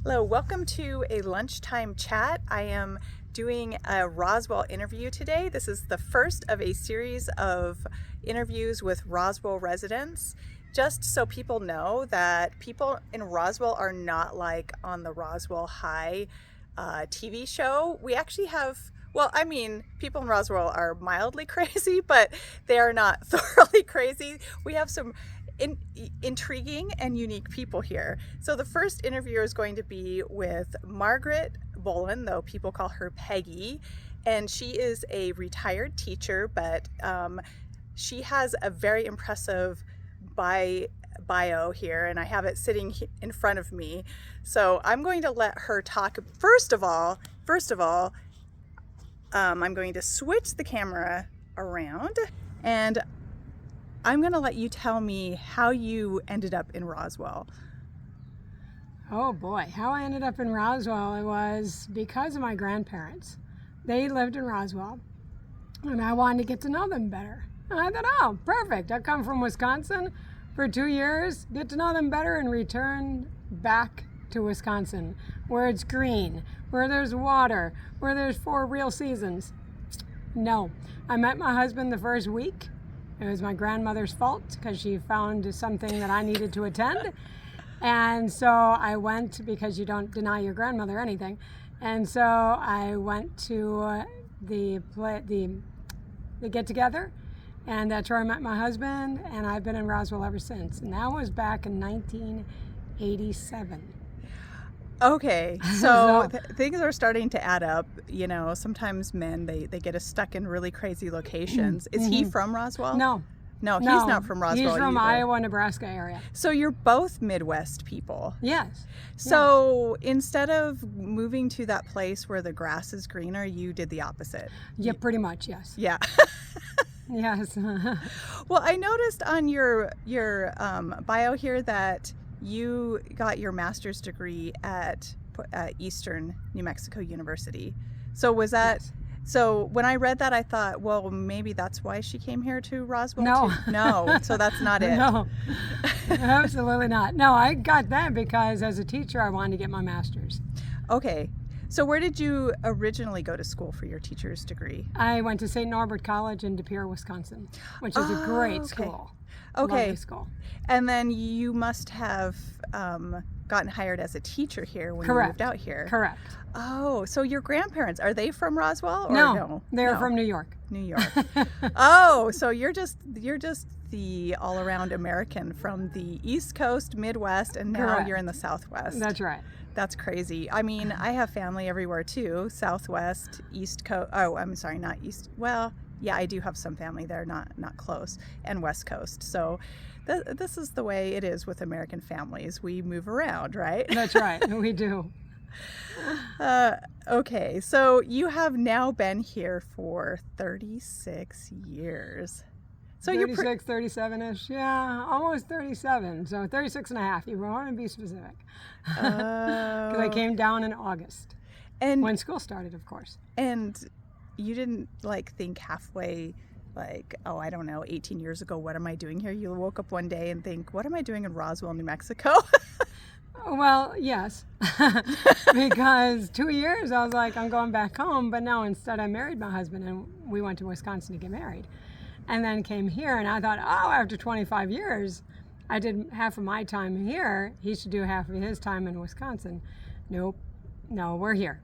Hello, welcome to a lunchtime chat. I am doing a Roswell interview today. This is the first of a series of interviews with Roswell residents. Just so people know that people in Roswell are not like on the Roswell High TV show. We actually have, people in Roswell are mildly crazy, but they are not thoroughly crazy. We have some intriguing and unique people here. So the first interview is going to be with Peggy Bohlin, though people call her Peggy, and she is a retired teacher, but she has a very impressive bio here, and I have it sitting in front of me. So I'm going to let her talk. First of all, I'm going to switch the camera around, and I'm going to let you tell me how you ended up in Roswell. Oh boy, how I ended up in Roswell, it was because of my grandparents. They lived in Roswell, and I wanted to get to know them better. And I thought, oh, perfect. I'll come from Wisconsin for 2 years, get to know them better, and return back to Wisconsin, where it's green, where there's water, where there's 4 real seasons. No, I met my husband the first week. It was my grandmother's fault because she found something that I needed to attend. And so I went, because you don't deny your grandmother anything. And so I went to the get together, and that's where I met my husband, and I've been in Roswell ever since. And that was back in 1987. Okay, so things are starting to add up. You know, sometimes men, they get us stuck in really crazy locations. Is he from Roswell? No, he's not from Roswell. He's from either. Iowa, Nebraska area. So you're both Midwest people. Yes. So instead of moving to that place where the grass is greener, you did the opposite. Yeah, pretty much, yes. Yeah. Yes. Well, I noticed on your bio here that you got your master's degree at Eastern New Mexico University. So was that? Yes. So when I read that, I thought, well, maybe that's why she came here to Roswell. No. No. So that's not it. No, absolutely not. No, I got that because as a teacher, I wanted to get my master's. Okay. So where did you originally go to school for your teacher's degree? I went to St. Norbert College in De Pere, Wisconsin, which is a great okay. school. Okay. Lovely school. And then you must have gotten hired as a teacher here when Correct. you moved out here. Correct. Oh, so your grandparents, are they from Roswell? Or No, they're No. from New York. New York. Oh, so you're just the all-around American from the East Coast, Midwest, and now Correct. you're in the Southwest. That's right. That's crazy. I mean, I have family everywhere too. Southwest, East Coast. Oh, I'm sorry, not East. Well, yeah, I do have some family there, not close, and West Coast. So this is the way it is with American families. We move around, right? That's right. We do. Okay, so you have now been here for 36 years. So 36, 37-ish. Yeah, almost 37. So 36 and a half. You want to be specific. Because I came down in August. And when school started, of course. And you didn't think halfway, oh, I don't know, 18 years ago, what am I doing here? You woke up one day and think, what am I doing in Roswell, New Mexico? Well, yes. Because 2 years I was like, I'm going back home. But no, instead I married my husband and we went to Wisconsin to get married. And then came here, and I thought, oh, after 25 years, I did half of my time here. He should do half of his time in Wisconsin. Nope. No, we're here.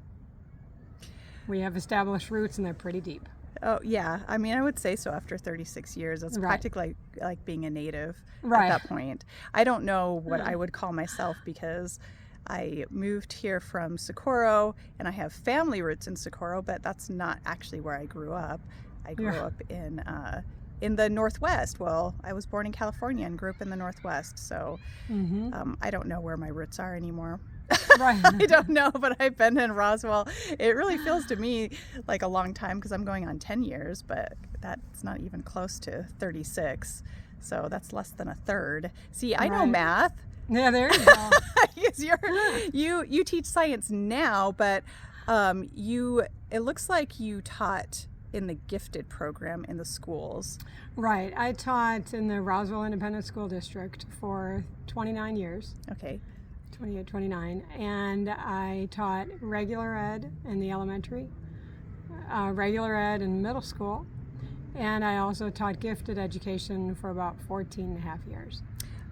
We have established roots, and they're pretty deep. Oh, yeah. I mean, I would say so after 36 years. It's Right. practically like being a native Right. at that point. I don't know what I would call myself because I moved here from Socorro, and I have family roots in Socorro, but that's not actually where I grew up. I grew Yeah. up in the Northwest. Well, I was born in California and grew up in the Northwest, so I don't know where my roots are anymore. Right. I don't know, but I've been in Roswell. It really feels to me like a long time because I'm going on 10 years, but that's not even close to 36. So that's less than a third. See, I know Right. math. Yeah, there you go. Because you teach science now, but it looks like you taught in the gifted program in the schools. Right. I taught in the Roswell Independent School District for 29 years. Okay. 28, 29. And I taught regular ed in the elementary, regular ed in middle school, and I also taught gifted education for about 14 and a half years.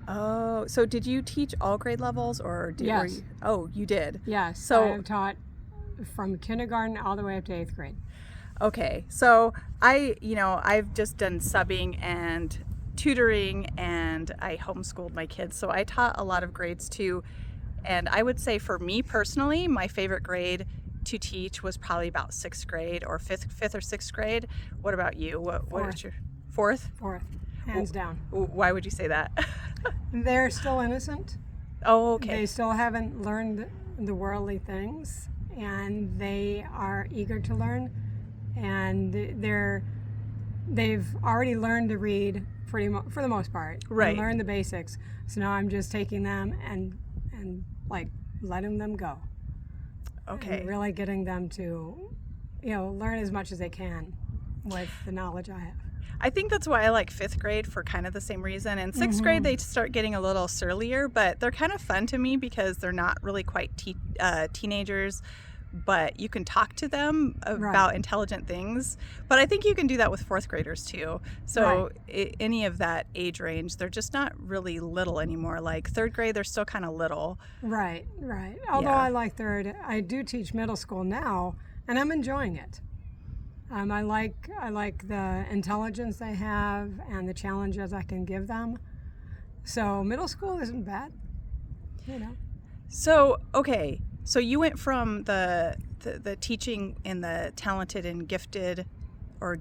Oh, so did you teach all grade levels or Yes. Oh, you did? Yes. So I have taught from kindergarten all the way up to 8th grade. okay. So I've just done subbing and tutoring, and I homeschooled my kids. So I taught a lot of grades too. And I would say for me personally, my favorite grade to teach was probably about 6th grade or fifth or 6th grade. What about you? What is your fourth? Fourth, hands down. Why would you say that? They're still innocent. Oh, okay. They still haven't learned the worldly things, and they are eager to learn, and they've already learned to read for the most part. Right. And learn the basics. So now I'm just taking them and like letting them go. Okay. And really getting them to, learn as much as they can with the knowledge I have. I think that's why I like 5th grade for kind of the same reason. In 6th grade, they start getting a little surlier, but they're kind of fun to me because they're not really quite teenagers, but you can talk to them about intelligent things. But I think you can do that with 4th graders too. So any of that age range, they're just not really little anymore. Like 3rd grade, they're still kind of little. Right. Although Yeah. I like 3rd, I do teach middle school now, and I'm enjoying it. I like the intelligence they have and the challenges I can give them. So middle school isn't bad, So, okay. So you went from the teaching in the talented and gifted or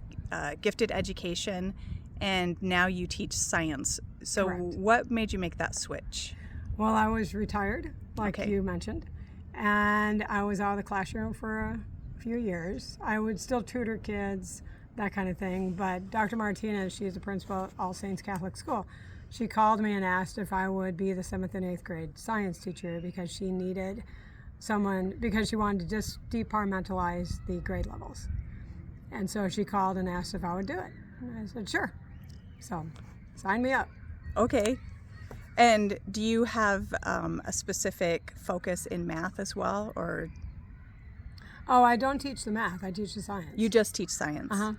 gifted education, and now you teach science. So Correct. what made you make that switch? Well, I was retired, like Okay. you mentioned, and I was out of the classroom for a few years. I would still tutor kids, that kind of thing, but Dr. Martinez, she's the principal at All Saints Catholic School, she called me and asked if I would be the 7th and 8th grade science teacher because she needed someone, because she wanted to just departmentalize the grade levels. And so she called and asked if I would do it. And I said, sure. So sign me up. Okay. And do you have a specific focus in math as well, or Oh, I don't teach the math. I teach the science. you just teach science? Uh-huh.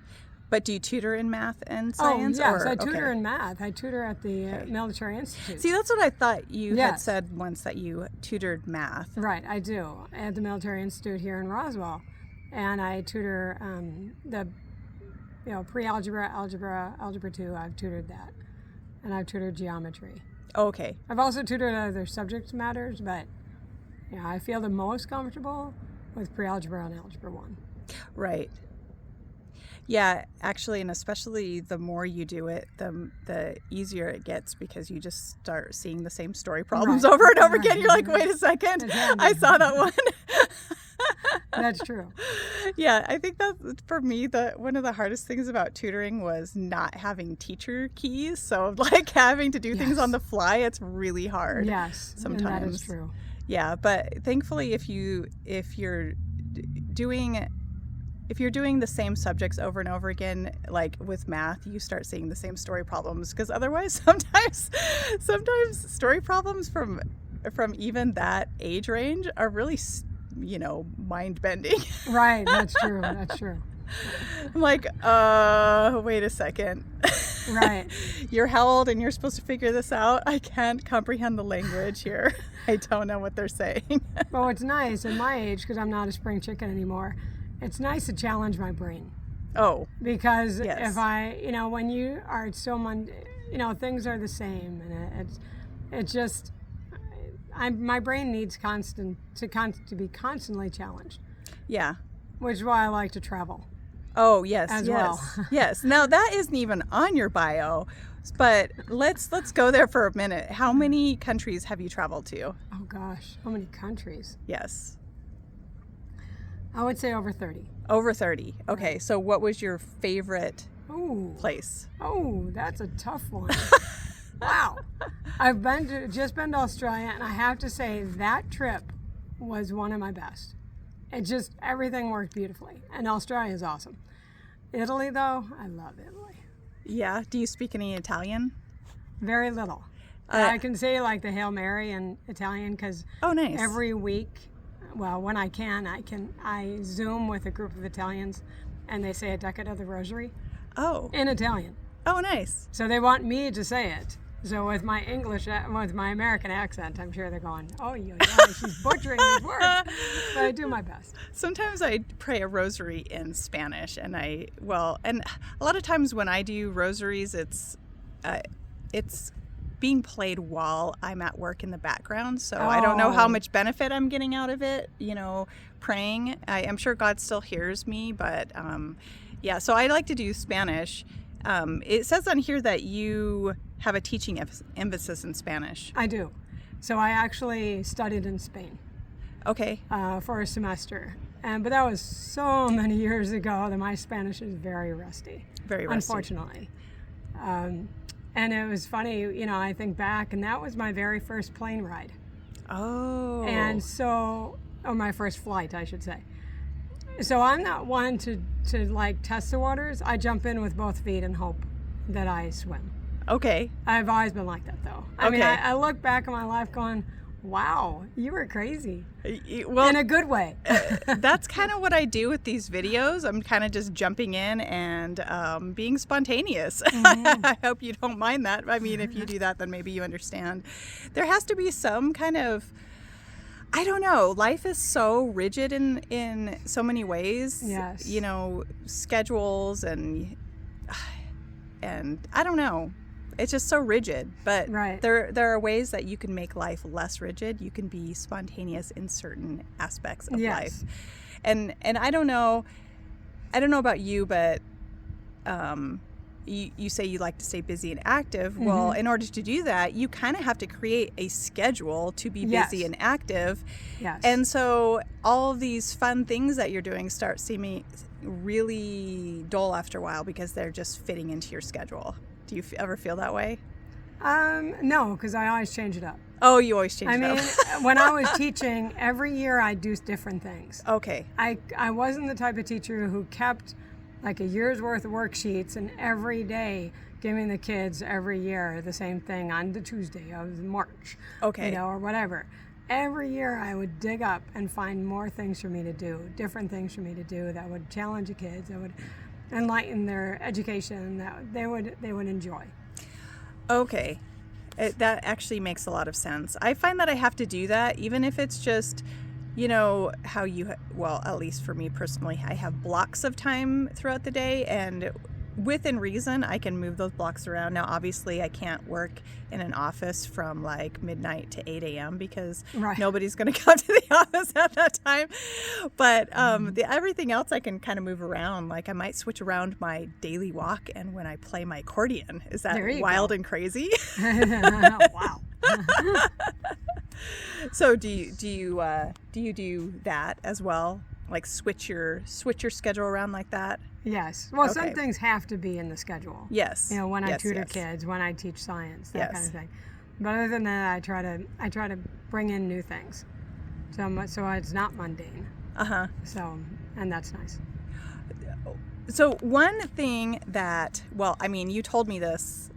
But do you tutor in math and science? Oh, yes, or, I tutor okay. in math. I tutor at the Military Institute. See, that's what I thought you had Yes. said once, that you tutored math. Right, I do, at the Military Institute here in Roswell. And I tutor the pre-algebra, algebra 2, I've tutored that. And I've tutored geometry. Okay. I've also tutored other subject matters, but I feel the most comfortable with pre-algebra and algebra 1. Right. Yeah, actually, and especially the more you do it, the easier it gets, because you just start seeing the same story problems Right. over and over Right. again. You're like, wait a second, Exactly. I saw that one. That's true. Yeah, I think that for me, one of the hardest things about tutoring was not having teacher keys. So like having to do things Yes. on the fly, it's really hard. Yes, sometimes. and that is true. Yeah, but thankfully, if you're doing the same subjects over and over again, like with math, you start seeing the same story problems, because otherwise sometimes story problems from even that age range are really, mind bending. Right, that's true. That's true. I'm like, wait a second. Right. You're how old and you're supposed to figure this out? I can't comprehend the language here. I don't know what they're saying. But what's nice at my age, because I'm not a spring chicken anymore, it's nice to challenge my brain. Oh, Because Yes. if I, when you are so things are the same, and it's just, my brain needs to be constantly challenged, yeah. which is why I like to travel. Oh, yes, As yes, well. yes. Now that isn't even on your bio, but let's go there for a minute. How many countries have you traveled to? Oh gosh, how many countries? Yes. I would say over 30. Over 30. Okay, so what was your favorite Oh, place? oh, that's a tough one. Wow. I've just been to Australia, and I have to say that trip was one of my best. Everything worked beautifully, and Australia is awesome. Italy, though, I love Italy. Yeah. Do you speak any Italian? Very little. I can say like the Hail Mary in Italian because Oh, nice. every week, well, when I can, I Zoom with a group of Italians, and they say a decade of the Rosary Oh. in Italian. Oh, nice. So they want me to say it. So with my American accent, I'm sure they're going, oh, she's butchering these words. But I do my best. Sometimes I pray a rosary in Spanish, and and a lot of times when I do rosaries, it's being played while I'm at work in the background. So I don't know how much benefit I'm getting out of it, praying. I'm sure God still hears me, but yeah, so I like to do Spanish. It says on here that you have a teaching emphasis in Spanish. I do. So I actually studied in Spain. Okay. For a semester. But that was so many years ago that my Spanish is very rusty. Very rusty. Unfortunately. And it was funny, I think back, and that was my very first plane ride. Oh. And so, or my first flight, I should say. So I'm not one to like test the waters. I jump in with both feet and hope that I swim. Okay. I've always been like that, though. I mean, Okay. I look back at my life going, wow, you were crazy. Well, In a good way. that's kind of what I do with these videos. I'm kind of just jumping in and being spontaneous. Mm-hmm. I hope you don't mind that. I mean, if you do that, then maybe you understand. There has to be some kind of, I don't know, life is so rigid in so many ways. Yes. Schedules and I don't know. It's just so rigid, but Right. there are ways that you can make life less rigid. You can be spontaneous in certain aspects of Yes. life. And I don't know about you, but you say you like to stay busy and active. Well, in order to do that, you kind of have to create a schedule to be busy Yes. and active. Yes. And so all of these fun things that you're doing start seeming really dull after a while because they're just fitting into your schedule. Do you ever feel that way? No, because I always change it up. Oh, you always change I it mean, up. when I was teaching, every year I do different things. Okay. I wasn't the type of teacher who kept like a year's worth of worksheets and every day giving the kids every year the same thing on the Tuesday of March. Okay. Or whatever. Every year I would dig up and find more things for me to do, different things for me to do that would challenge the kids, that would enlighten their education, that they would enjoy. Okay. That actually makes a lot of sense. I find that I have to do that, even if it's just, how well, at least for me personally, I have blocks of time throughout the day, and within reason, I can move those blocks around. Now, obviously, I can't work in an office from like midnight to 8 a.m. because Right. nobody's going to come to the office at that time. But everything else I can kind of move around. Like I might switch around my daily walk and when I play my accordion. Is that There you wild go. and crazy? Wow. So do you do that as well? Like switch your schedule around like that? Yes. Well, Okay. some things have to be in the schedule. Yes. When I Yes, tutor yes. kids, when I teach science, that Yes. kind of thing. But other than that, I try to bring in new things, so it's not mundane. Uh-huh. So, and that's nice. So one thing that, well, I mean, you told me this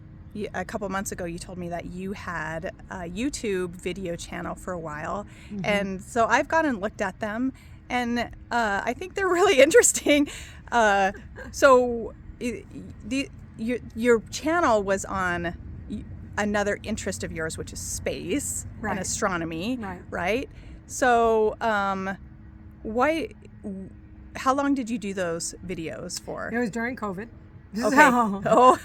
a couple months ago. You told me that you had a YouTube video channel for a while, and so I've gone and looked at them, and I think they're really interesting. So your channel was on another interest of yours, which is space Right. and astronomy, Right. So, how long did you do those videos for? It was during COVID. Okay. So, Oh,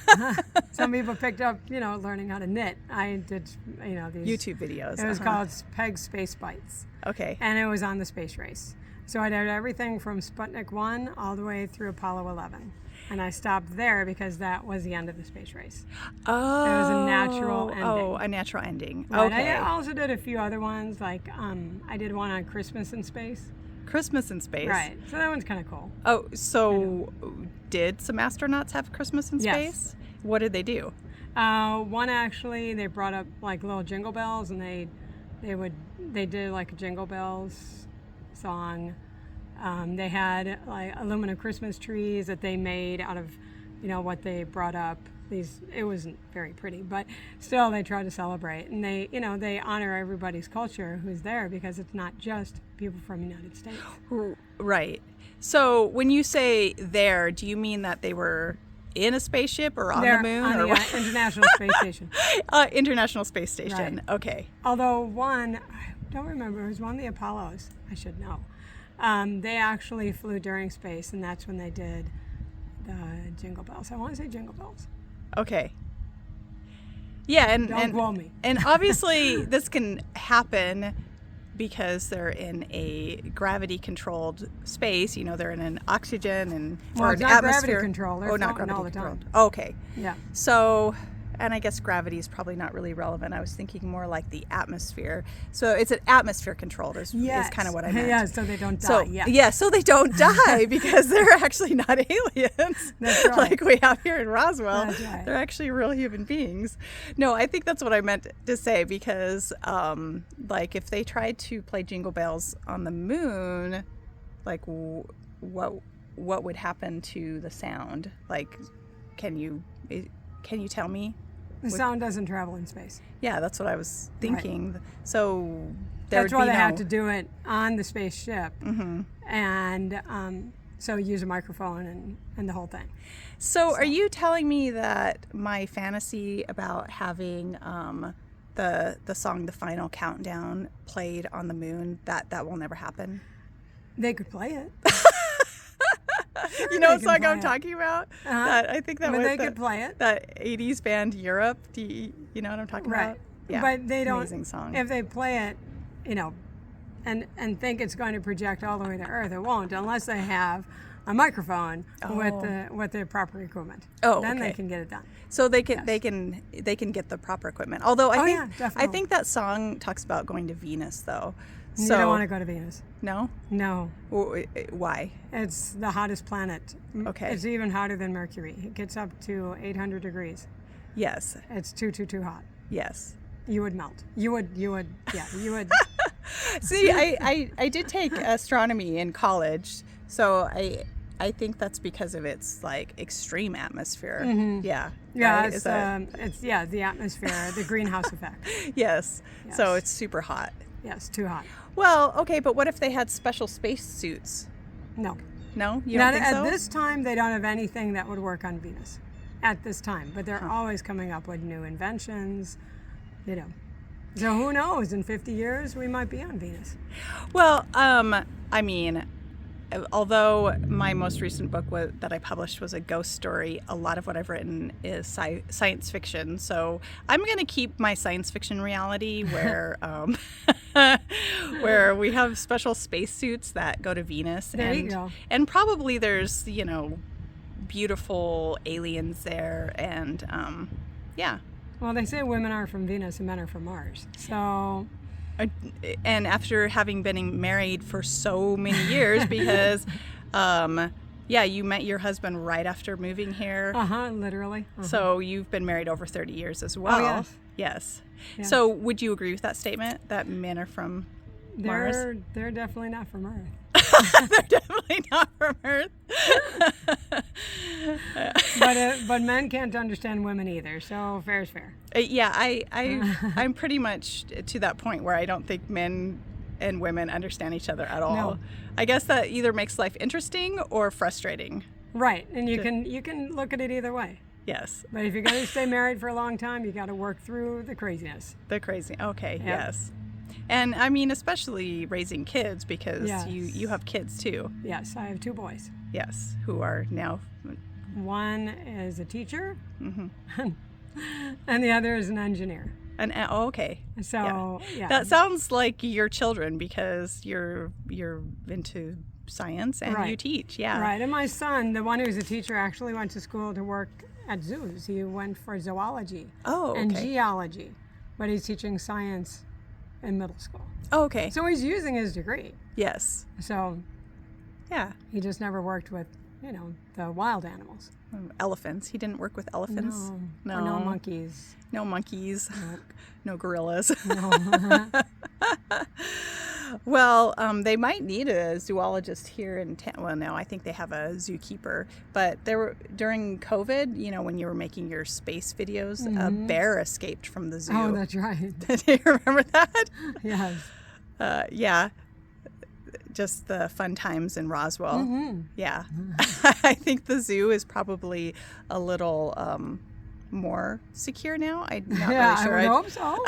some people picked up, learning how to knit. I did, these YouTube videos. It was uh-huh. called Peg Space Bites, Okay. and it was on the space race. So I did everything from Sputnik 1 all the way through Apollo 11. And I stopped there because that was the end of the space race. Oh. It was a natural ending. Oh, a natural ending. Right. Okay. I also did a few other ones, like I did one on Christmas in space. Christmas in space. Right. So that one's kind of cool. Oh, so did some astronauts have Christmas in Yes. space? What did they do? One actually, they brought up like little jingle bells, and they did like a Jingle Bells song. They had like aluminum Christmas trees that they made out of, what they brought up it wasn't very pretty, but still they try to celebrate, and they honor everybody's culture who's there, because it's not just people from the United States. Right. So when you say there, do you mean that they were in a spaceship or on They're the moon? on or the what? International Space Station. International Space Station. Right. Okay. Although one, I don't remember, it was one of the Apollos. I should know. They actually flew during space, and that's when they did the Jingle Bells. I want to say Jingle Bells. Okay. Yeah, Don't quote me. And obviously this can happen because they're in a gravity-controlled space. They're in an oxygen and Well, or it's an not atmosphere. gravity control. They're not floating all gravity the time. controlled. Okay. Yeah. So, and I guess gravity is probably not really relevant. I was thinking more like the atmosphere. So it's an atmosphere controlled is kind of what I meant. Yeah, so they don't die. So so they don't die because they're actually not aliens. That's right. Like we have here in Roswell. That's right. They're actually real human beings. No, I think that's what I meant to say, because like if they tried to play Jingle Bells on the moon, like what would happen to the sound? Like, can you tell me? The sound doesn't travel in space. Yeah, that's what I was thinking. Right. So that's why they had to do it on the spaceship, and so use a microphone and the whole thing. So are you telling me that my fantasy about having the song "The Final Countdown" played on the moon, that will never happen? They could play it. You know what song I'm talking about? That I think that was they could play it. That 80s band Europe. Do you know what I'm talking about? Yeah. But they don't. Amazing song. If they play it, and think it's going to project all the way to Earth, it won't, unless they have a microphone with the proper equipment. Then they can get it done. So they can get the proper equipment. Although I think that song talks about going to Venus though. You don't want to go to Venus. No? No. Why? It's the hottest planet. Okay. It's even hotter than Mercury. It gets up to 800 degrees. Yes. It's too hot. Yes. You would melt. You would. See, I did take astronomy in college, so I think that's because of its like extreme atmosphere. Mm-hmm. Yeah. Yeah, right? it's the atmosphere, the greenhouse effect. Yes. So it's super hot. Yes, too hot. Well, okay, but what if they had special space suits? No. No? You don't think so? At this time, they don't have anything that would work on Venus. At this time. But they're always coming up with new inventions, So who knows? In 50 years, we might be on Venus. Well, I mean, although my most recent book that I published was a ghost story, a lot of what I've written is science fiction. So I'm going to keep my science fiction reality where where we have special spacesuits that go to Venus. There you go. And probably there's, beautiful aliens there. And yeah. Well, they say women are from Venus and men are from Mars. So... And after having been married for so many years, because, you met your husband right after moving here. Literally. So you've been married over 30 years as well. Oh, yes. So would you agree with that statement, that men are from Mars? They're definitely not from Earth. They're definitely not from Earth. But men can't understand women either, so fair is fair. I'm pretty much to that point where I don't think men and women understand each other at all. No. I guess that either makes life interesting or frustrating. Right, and you can look at it either way. Yes. But if you're going to stay married for a long time, you got to work through the craziness. Okay, Yep. yes. And I mean, especially raising kids, because Yes. you have kids too. Yes, I have 2 boys. Yes, who are now. One is a teacher, Mm-hmm. and the other is an engineer. Okay. So yeah. That sounds like your children, because you're into science and you teach. Yeah. Right. And my son, the one who's a teacher, actually went to school to work at zoos. He went for zoology and geology, but he's teaching science in middle school. Oh, okay. So he's using his degree. Yes. So yeah. He just never worked with, the wild animals. Elephants. He didn't work with elephants? No. Or no monkeys. No monkeys. Nope. No gorillas. No. Well, they might need a zoologist here in town. Well, no, I think they have a zookeeper. But there were during COVID, when you were making your space videos, a bear escaped from the zoo. Oh, that's right. Do you remember that? Yes. Yeah. Just the fun times in Roswell. Mm-hmm. Yeah. I think the zoo is probably a little more secure now. I'm not really sure. I would hope so.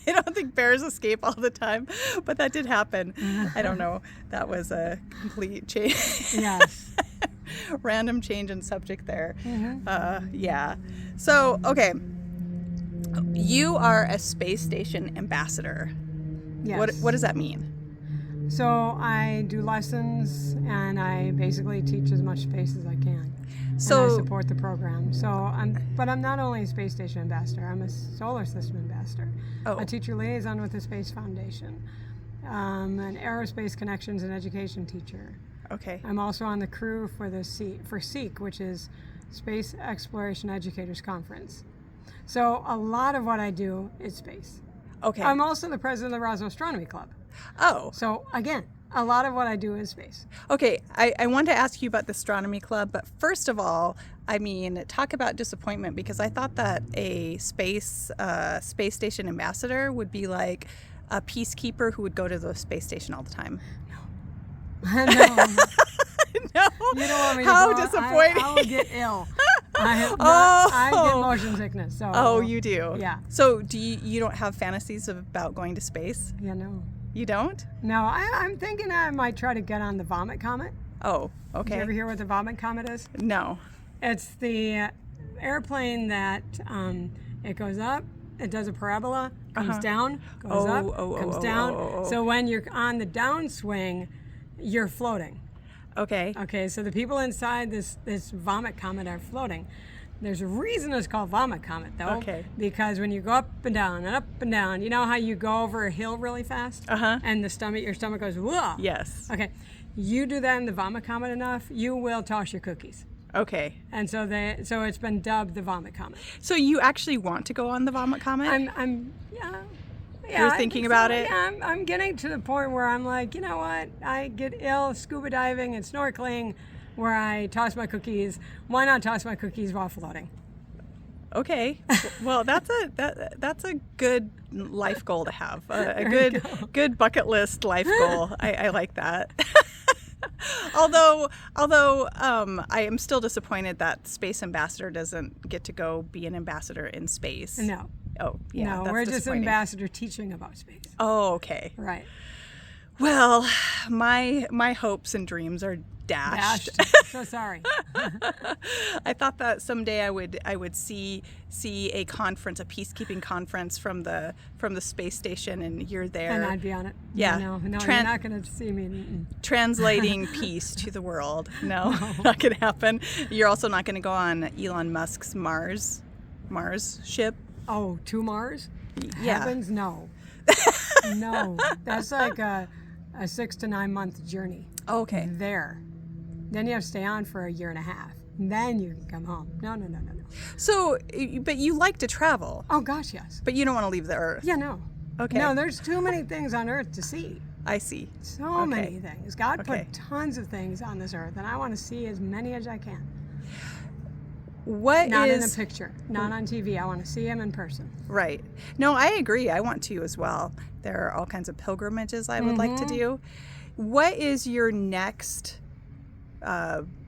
I don't think bears escape all the time, but that did happen. I don't know. That was a complete change. Yes. Random change in subject there. Mm-hmm. Yeah. So, okay. You are a space station ambassador. Yes. What does that mean? So I do lessons and I basically teach as much space as I can. So and I support the program. But I'm not only a space station ambassador, I'm a solar system ambassador. Oh. A teacher liaison with the Space Foundation. An aerospace connections and education teacher. Okay. I'm also on the crew for SEEK, which is Space Exploration Educators Conference. So a lot of what I do is space. Okay. I'm also the president of the Roswell Astronomy Club. Oh. So again, a lot of what I do is space. Okay, I want to ask you about the astronomy club, but first of all, talk about disappointment, because I thought that a space station ambassador would be like a peacekeeper who would go to the space station all the time. No. No. You don't want me How to go. disappointing. I will get ill. I get motion sickness. So. Oh, you do? Yeah. So do you don't have fantasies about going to space? Yeah, no. You don't? No, I'm thinking I might try to get on the Vomit Comet. Oh, Did okay. you ever hear what the Vomit Comet is? No. It's the airplane that it goes up, it does a parabola, comes down, goes up, comes down. So when you're on the downswing, you're floating. Okay. Okay, so the people inside this Vomit Comet are floating. There's a reason it's called Vomit Comet, though. Okay. Because when you go up and down, you know how you go over a hill really fast? Uh-huh. And your stomach goes, whoa. Yes. Okay. You do that in the Vomit Comet enough, you will toss your cookies. Okay. And so it's been dubbed the Vomit Comet. So you actually want to go on the Vomit Comet? Yeah. You're thinking about it? Yeah, I'm getting to the point where I'm like, you know what? I get ill scuba diving and snorkeling where I toss my cookies. Why not toss my cookies while floating? Okay. Well, that's a good life goal to have. A good bucket list life goal. I like that. Although I am still disappointed that Space Ambassador doesn't get to go be an ambassador in space. No. Oh, yeah. No, that's we're just disappointing. ambassador teaching about space. Oh, okay. Right. Well, my hopes and dreams are dashed. So sorry. I thought that someday I would see a conference, a peacekeeping conference from the space station, and you're there. And I'd be on it. Yeah. No, you're not going to see me. Translating peace to the world. No, not going to happen. You're also not going to go on Elon Musk's Mars ship. Oh, to Mars? Yeah. Heavens, no. No. That's like a 6 to 9 month journey. Oh, okay. There. Then you have to stay on for a year and a half. Then you can come home. No. So, but you like to travel. Oh, gosh, yes. But you don't want to leave the Earth. Yeah, no. Okay. No, there's too many things on Earth to see. I see. So many things. God Okay. put tons of things on this Earth, and I want to see as many as I can. Not in a picture, not on TV. I want to see him in person. Right. No, I agree. I want to as well. There are all kinds of pilgrimages I would like to do. What is your next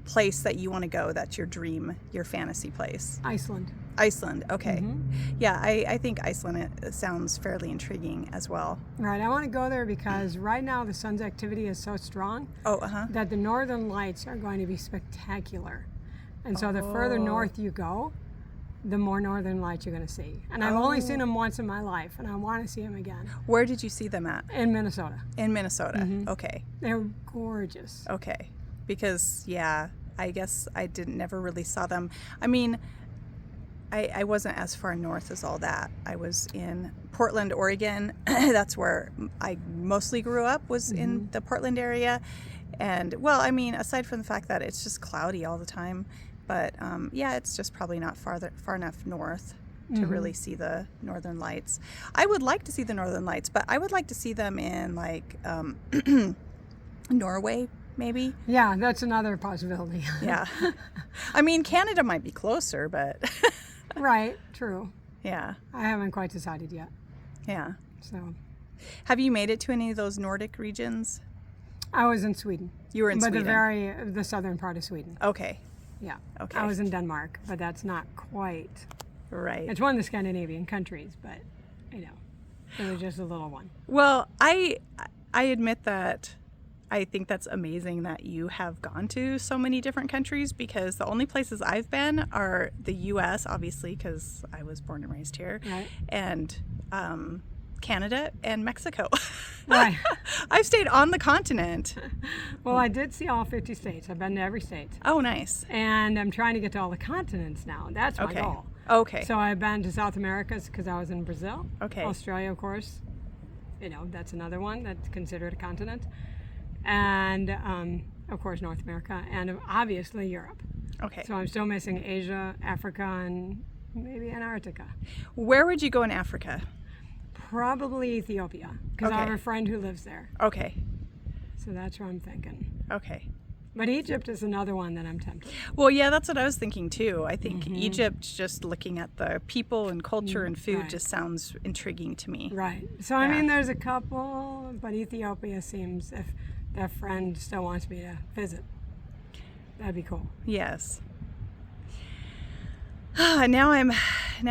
place that you want to go that's your dream, your fantasy place? Iceland. Iceland. Okay. Yeah, I think Iceland sounds fairly intriguing as well. Right. I want to go there because right now the sun's activity is so strong that the northern lights are going to be spectacular. And so the further north you go, the more northern lights you're going to see. And I've only seen them once in my life, and I want to see them again. Where did you see them at? In Minnesota. In Minnesota. Okay. They're gorgeous. Okay. Because, yeah, I guess I never really saw them. I mean, I wasn't as far north as all that. I was in Portland, Oregon. That's where I mostly grew up, was in the Portland area. And, well, I mean, aside from the fact that it's just cloudy all the time, but yeah, it's just probably not far enough north. to really see the Northern Lights. I would like to see the Northern Lights, but I would like to see them in like Norway, maybe. Yeah, that's another possibility. Yeah. I mean, Canada might be closer, but Right, true. yeah. I haven't quite decided yet. Yeah. So Have you made it to any of those Nordic regions? I was in Sweden. You were in Sweden. But the southern part of Sweden. Okay. Yeah. Okay. I was in Denmark, but that's not quite. Right. It's one of the Scandinavian countries, but it was just a little one. Well, I admit that I think that's amazing that you have gone to so many different countries, because the only places I've been are the U.S., obviously, because I was born and raised here, Right. and Canada and Mexico. Right. I've stayed on the continent. Well, I did see all 50 states. I've been to every state. Oh, nice. And I'm trying to get to all the continents now. That's my Okay. goal. Okay. So I've been to South America because I was in Brazil. Okay. Australia, of course. That's another one that's considered a continent. And, of course, North America. And obviously Europe. Okay. So I'm still missing Asia, Africa, and maybe Antarctica. Where would you go in Africa? Probably Ethiopia, because I have Okay. a friend who lives there. Okay. So that's where I'm thinking. Okay. But Egypt is another one that I'm tempted. Well, yeah, that's what I was thinking too. I think Egypt, just looking at the people and culture and food, right. just sounds intriguing to me. Right. So, I mean, there's a couple, but Ethiopia seems, if that friend still wants me to visit, that'd be cool. Yes. Now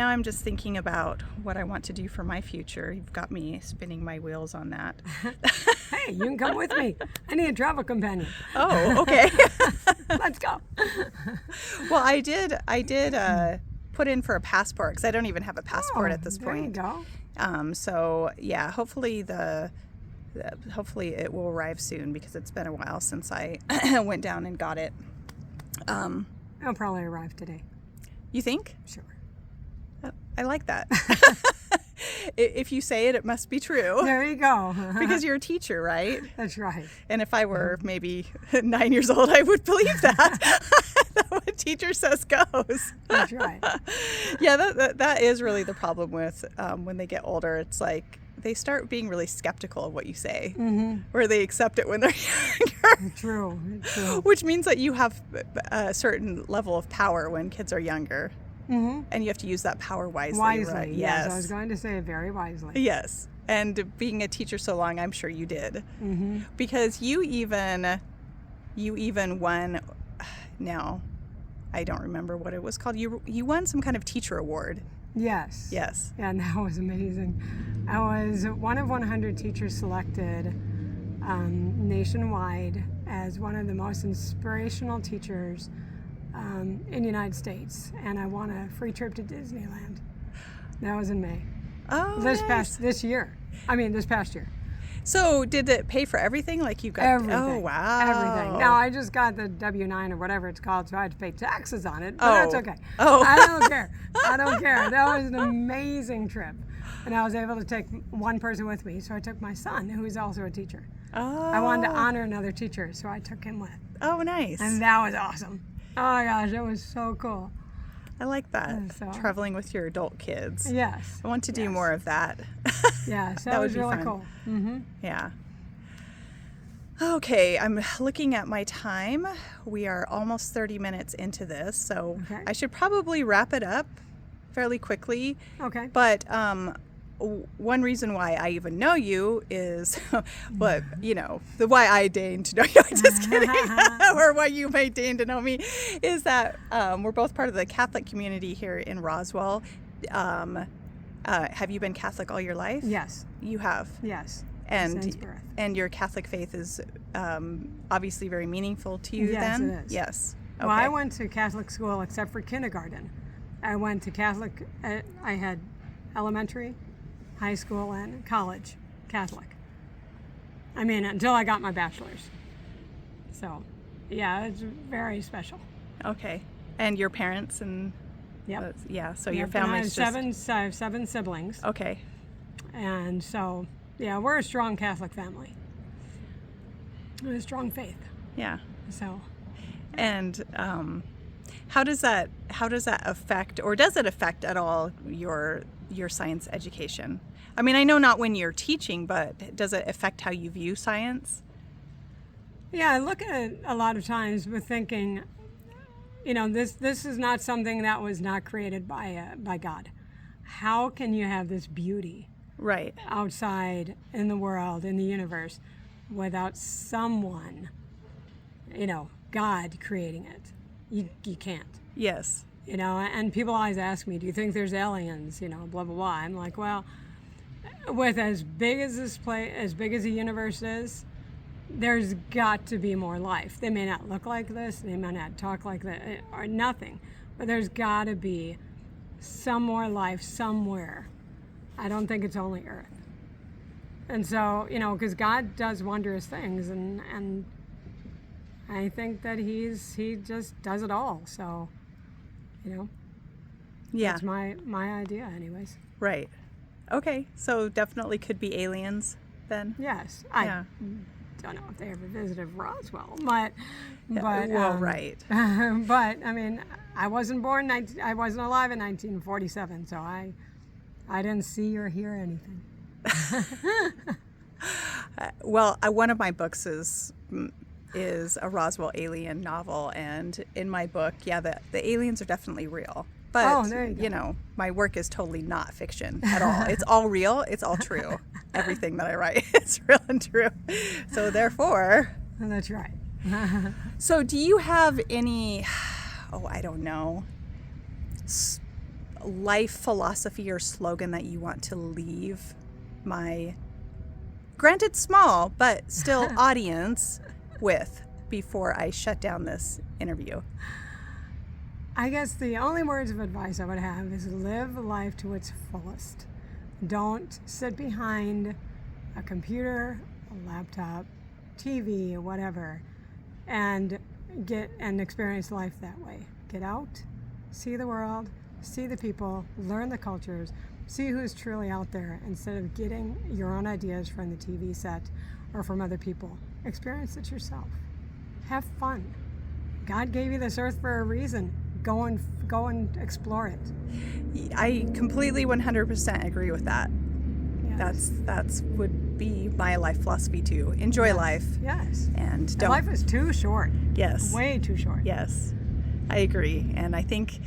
I'm just thinking about what I want to do for my future. You've got me spinning my wheels on that. Hey, you can come with me. I need a travel companion. Oh, okay. Let's go. Well, I did put in for a passport, because I don't even have a passport at this point. There you go. So yeah, hopefully hopefully it will arrive soon, because it's been a while since I went down and got it. It'll probably arrive today. You think? Sure. I like that. If you say it, it must be true. There you go. Because you're a teacher, right? That's right. And if I were maybe 9 years old, I would believe that. What teacher says goes. That's right. Yeah, that is really the problem with when they get older. It's like they start being really skeptical of what you say, or they accept it when they're younger. True. Which means that you have a certain level of power when kids are younger. And you have to use that power wisely. Wisely, right? yes. I was going to say very wisely. Yes. And being a teacher so long, I'm sure you did. Because you even won, now I don't remember what it was called. You won some kind of teacher award. Yes. Yes. And that was amazing. I was one of 100 teachers selected nationwide as one of the most inspirational teachers in the United States, and I won a free trip to Disneyland. That was in May. Oh, this nice. past year. So did it pay for everything? Like you got Everything. Oh wow. Everything. Now I just got the W-9 or whatever it's called, so I had to pay taxes on it. But that's okay. Oh. I don't care. That was an amazing trip, and I was able to take one person with me. So I took my son, who is also a teacher. Oh. I wanted to honor another teacher, so I took him with, Oh, nice. and that was awesome. Oh my gosh, it was so cool. I like that. So- Traveling with your adult kids. Yes. I want to do more of that. Yeah, so That it would was be really fun. cool. Yeah. Okay, I'm looking at my time. We are almost 30 minutes into this, so Okay. I should probably wrap it up fairly quickly. Okay. But one reason why I even know you is, but the why I deign to know you. I'm just kidding. Or why you may deign to know me is that we're both part of the Catholic community here in Roswell. Have you been Catholic all your life? Yes. You have. Yes. And Since birth. and your Catholic faith is obviously very meaningful to you. Yes, then? it is. Yes. Okay. Well, I went to Catholic school except for kindergarten. I went to Catholic. I had elementary, high school, and college Catholic. I mean, until I got my bachelor's. So, yeah, it's very special. Okay. And your parents and Yep. yeah. So Yep, your and I family's have just I have 7 siblings, okay. and so yeah, we're a strong Catholic family. And a strong faith. Yeah. So And How does that affect, or does it affect at all your science education? I mean, I know not when you're teaching, but does it affect how you view science? Yeah, I look at it a lot of times with thinking, this is not something that was not created by God. How can you have this beauty Right. outside in the world, in the universe, without someone, God creating it? You can't. Yes. And people always ask me, do you think there's aliens? Blah, blah, blah. I'm like, well, with as big as the universe is, there's got to be more life. They may not look like this, they may not talk like that, or nothing, but there's got to be some more life somewhere. I don't think it's only Earth. And so, because God does wondrous things, and I think that he just does it all. So, Yeah. that's my idea anyways. Right. Okay. So definitely could be aliens then. Yes. Yeah. I don't know if they ever visited Roswell, but right. but I mean, I wasn't alive in 1947, so I didn't see or hear anything. Well, one of my books is a Roswell alien novel, and in my book, the aliens are definitely real. But there you go. My work is totally not fiction at all. It's all real. It's all true. Everything that I write is real and true. So therefore, That's right. So do you have any, I don't know, life philosophy or slogan that you want to leave my, granted small, but still audience with before I shut down this interview? I guess the only words of advice I would have is live life to its fullest. Don't sit behind a computer, a laptop, TV, or whatever, and experience life that way. Get out, see the world, see the people, learn the cultures, see who's truly out there instead of getting your own ideas from the TV set or from other people. Experience it yourself. Have fun. God gave you this earth for a reason. Go and explore it. I completely 100% agree with that. Yes. That's would be my life philosophy too. Enjoy life. Yes. And don't. Life is too short. Yes. Way too short. Yes, I agree. And I think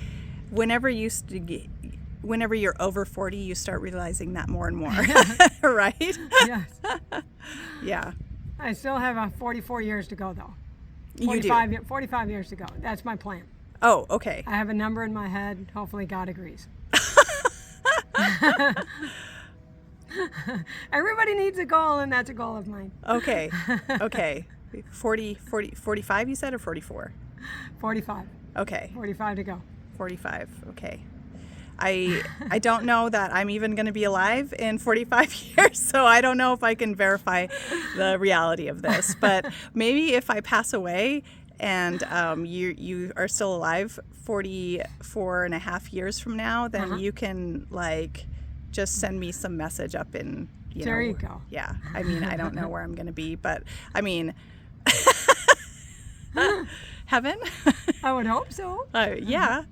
whenever you're over 40, you start realizing that more and more. Right? Yes. Yeah. I still have 44 years to go though. You do. 45 years to go. That's my plan. Oh, okay. I have a number in my head. Hopefully God agrees. Everybody needs a goal, and that's a goal of mine. Okay. 45 you said, or 44? 45. Okay. 45 to go. 45. Okay. I don't know that I'm even going to be alive in 45 years, so I don't know if I can verify the reality of this. But maybe if I pass away and you are still alive 44 and a half years from now, then you can just send me some message up in, there you go. Yeah. I mean, I don't know where I'm going to be, but I mean, heaven? I would hope so. Yeah.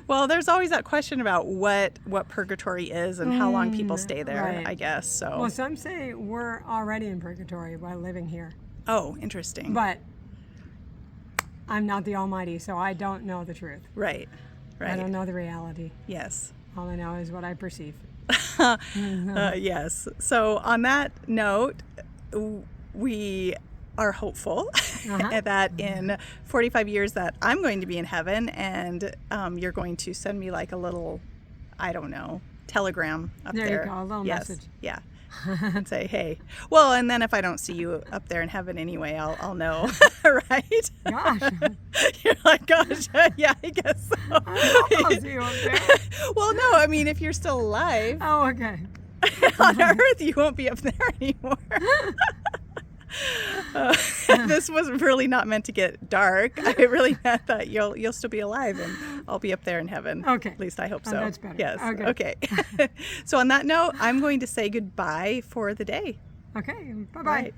Well, there's always that question about what purgatory is and how long people stay there, right. I guess. So. Well, some say we're already in purgatory by living here. Oh, interesting. But I'm not the Almighty, so I don't know the truth. Right. I don't know the reality. Yes. All I know is what I perceive. Yes. So on that note, we are hopeful that in 45 years that I'm going to be in heaven, and you're going to send me a little, I don't know, telegram up there. There you go, a little message. Yeah. And say, hey. Well, and then if I don't see you up there in heaven anyway, I'll know, right? Gosh. You're like, gosh, yeah, I guess so. I'll see you up there. Well, no, I mean, if you're still alive Oh, okay. on Earth, you won't be up there anymore. This was really not meant to get dark. I really meant that you'll still be alive and I'll be up there in heaven. Okay. At least I hope so. That's better. Yes. Okay. So on that note, I'm going to say goodbye for the day. Okay. Bye-bye. Right.